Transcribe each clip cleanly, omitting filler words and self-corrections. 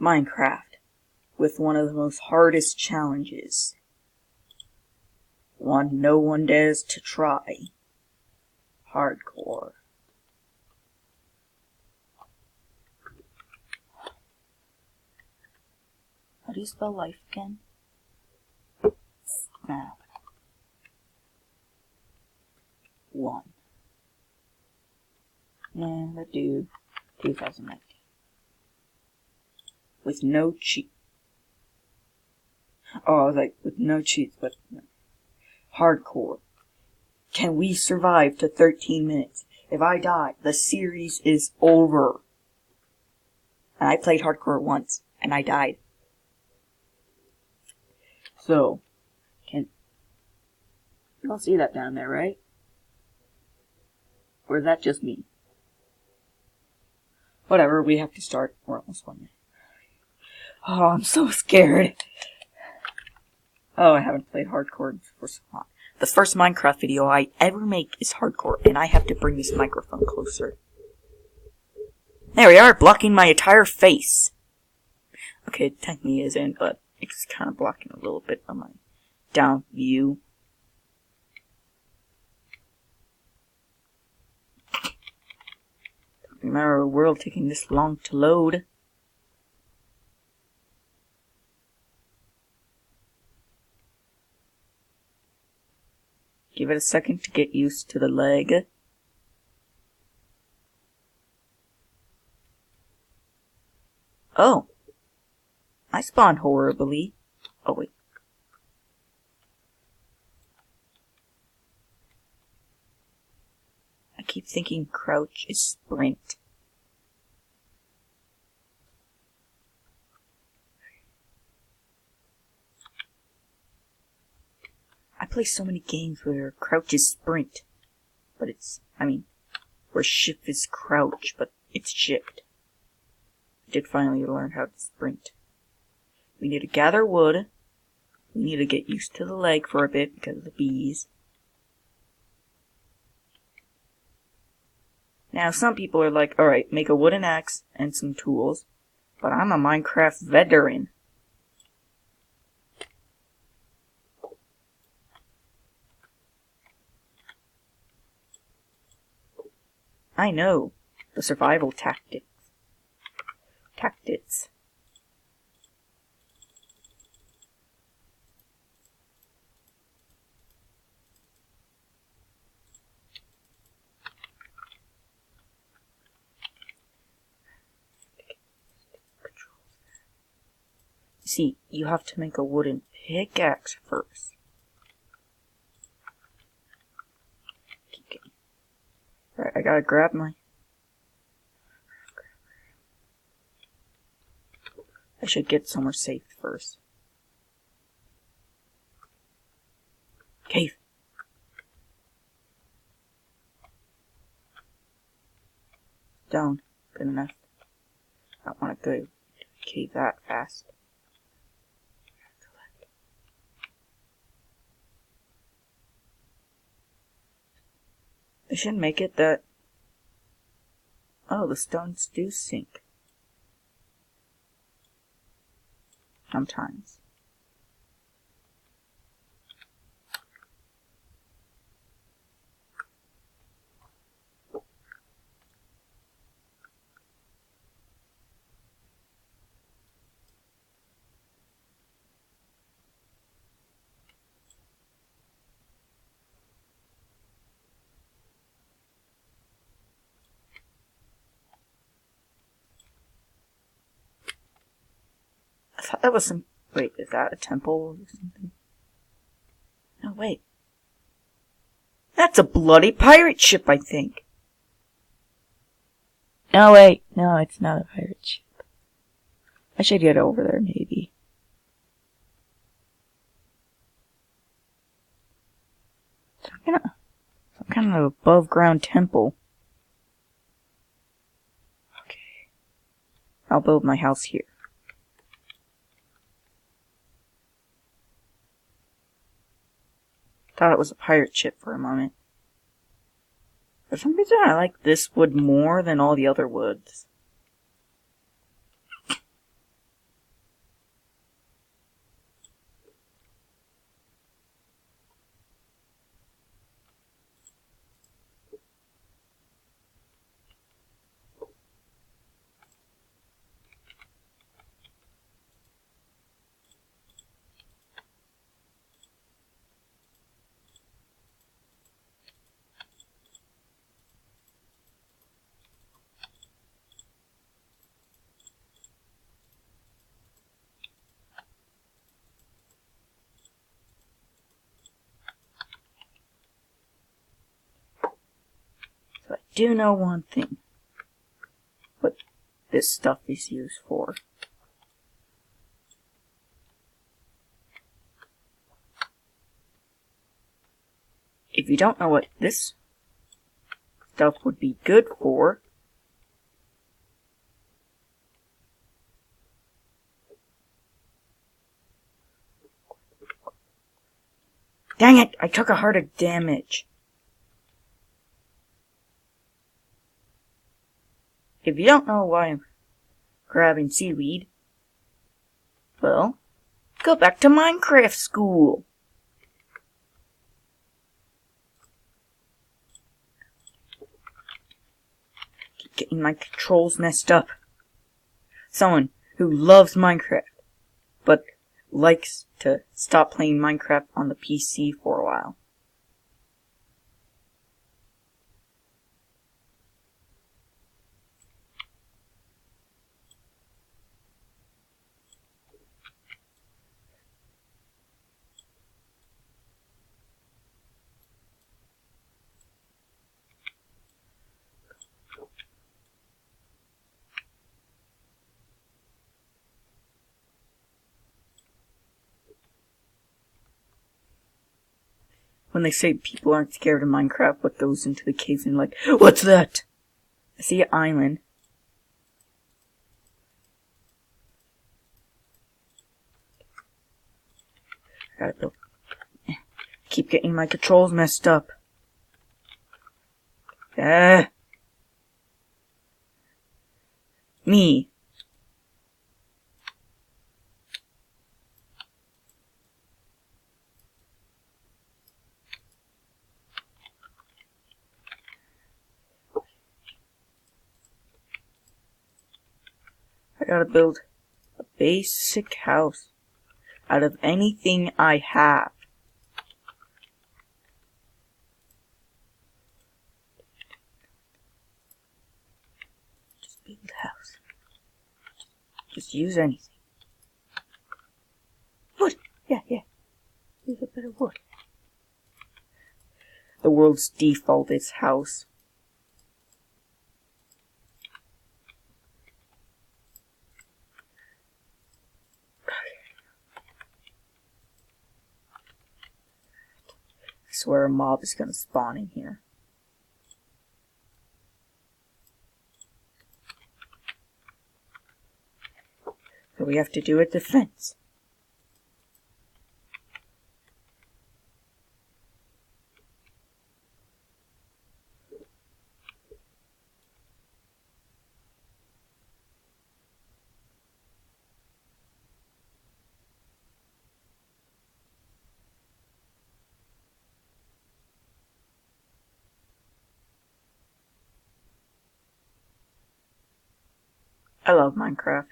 Minecraft with one of the most hardest challenges. One no one dares to try. Hardcore. How do you spell life again? Snap. 1. And the dude, 2019. With no cheat. Oh, I was like, with no cheats, but no. Hardcore. Can we survive to 13 minutes? If I die, the series is over. And I played hardcore once, and I died. So, you don't see that down there, right? Or is that just me? Whatever, we have to start. We're almost 1 minute. Oh, I'm so scared. Oh, I haven't played hardcore for so long. The first Minecraft video I ever make is hardcore, and I have to bring this microphone closer. There we are, blocking my entire face. Okay, it technically isn't, but it's kind of blocking a little bit of my down view. Don't remember a world taking this long to load. Give it a second to get used to the leg. Oh. I spawned horribly. Oh, wait. I keep thinking crouch is sprint. I play so many games where crouch is sprint. But it's, where shift is crouch, but it's shift. I did finally learn how to sprint. We need to gather wood. We need to get used to the leg for a bit because of the bees. Now, some people are like, alright, make a wooden axe and some tools. But I'm a Minecraft veteran. I know the survival tactics. See, you have to make a wooden pickaxe first. Alright, I gotta grab my... I should get somewhere safe first. Cave. Down. Good enough. I don't want to go cave that fast. They should make it that... Oh, the stones do sink. Sometimes. I thought that was some... Wait, is that a temple or something? No, wait. That's a bloody pirate ship, I think. No, wait. No, it's not a pirate ship. I should get over there, maybe. Some kind of above-ground temple. Okay. I'll build my house here. Thought it was a pirate ship for a moment. For some reason, I like this wood more than all the other woods. do know one thing. What this stuff is used for. If you don't know what this stuff would be good for, dang it, I took a heart of damage. If you don't know why I'm grabbing seaweed, well, go back to Minecraft school. Keep getting my controls messed up. Someone who loves Minecraft, but likes to stop playing Minecraft on the PC for a while. When they say people aren't scared of Minecraft, what goes into the cave and like, what's that? I see an island. I gotta build. Keep getting my controls messed up. Me. I gotta build a basic house out of anything I have. Just build a house. Just use anything. Wood! Yeah. Use a bit of wood. The world's default is house. I swear a mob is gonna spawn in here. So we have to do a defense. I love Minecraft.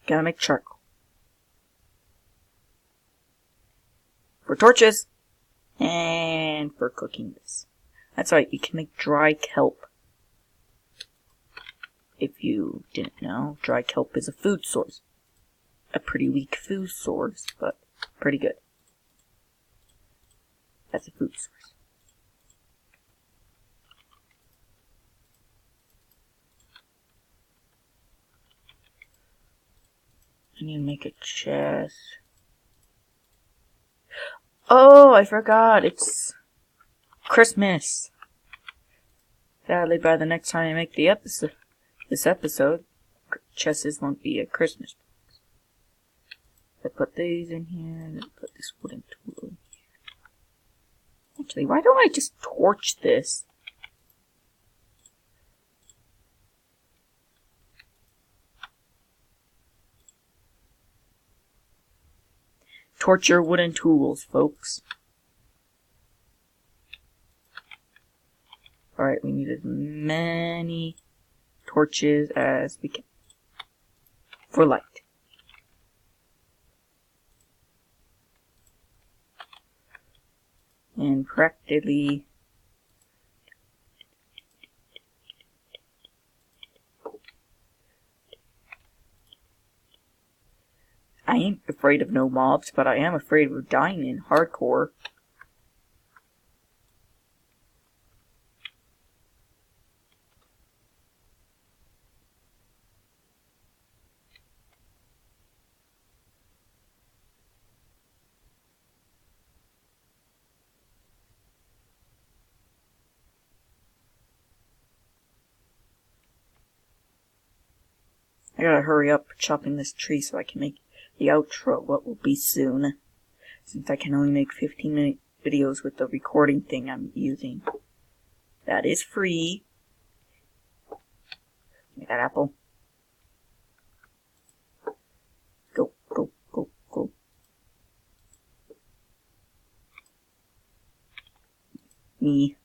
Gotta make charcoal. For torches. And for cooking this. That's right, you can make dry kelp. If you didn't know, dry kelp is a food source. A pretty weak food source, but pretty good. That's a food source. I need to make a chest. Oh, I forgot. It's Christmas. Sadly, by the next time I make this episode, chests won't be at Christmas. I put these in here, and then put this wooden tool in here. Actually, why don't I just torch this? Torch your wooden tools, folks. Alright, we need as many torches as we can. For light. And practically... I ain't afraid of no mobs, but I am afraid of dying in hardcore. I gotta hurry up chopping this tree so I can make the outro, what will be soon. Since I can only make 15-minute videos with the recording thing I'm using. That is free. Give me that apple. Go, go, go, go. Me.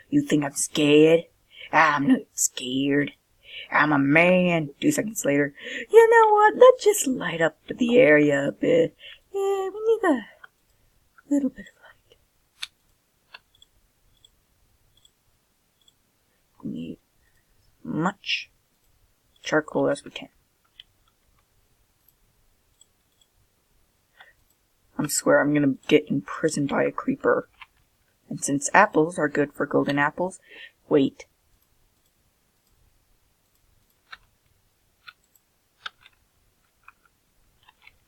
You think I'm scared? I'm not scared. I'm a man. 2 seconds later. You know what? Let's just light up the area a bit. Yeah, we need a little bit of light. We need much charcoal as we can. I swear I'm gonna get imprisoned by a creeper. And since apples are good for golden apples, wait.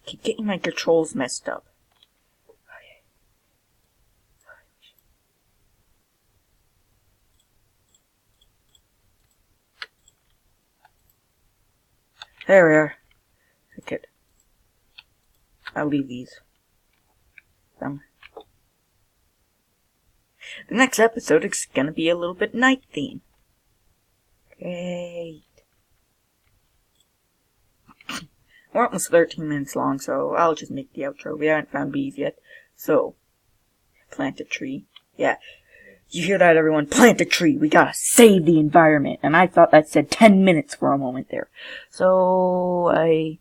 Keep getting my controls messed up. Okay. There we are. Okay. I'll leave these. The next episode is gonna be a little bit night theme. Great. We're almost 13 minutes long, so I'll just make the outro. We haven't found bees yet. So, plant a tree. Yeah. You hear that, everyone? Plant a tree. We gotta save the environment. And I thought that said 10 minutes for a moment there. So, I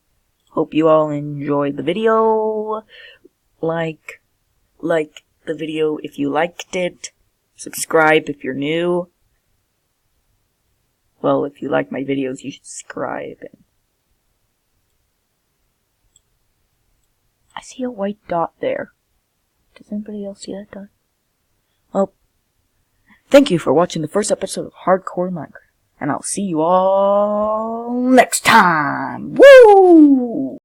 hope you all enjoyed the video. Like the video if you liked it. Subscribe if you're new. Well, if you like my videos, you should subscribe. I see a white dot there. Does anybody else see that dot? Well, thank you for watching the first episode of Hardcore Minecraft. And I'll see you all next time. Woo!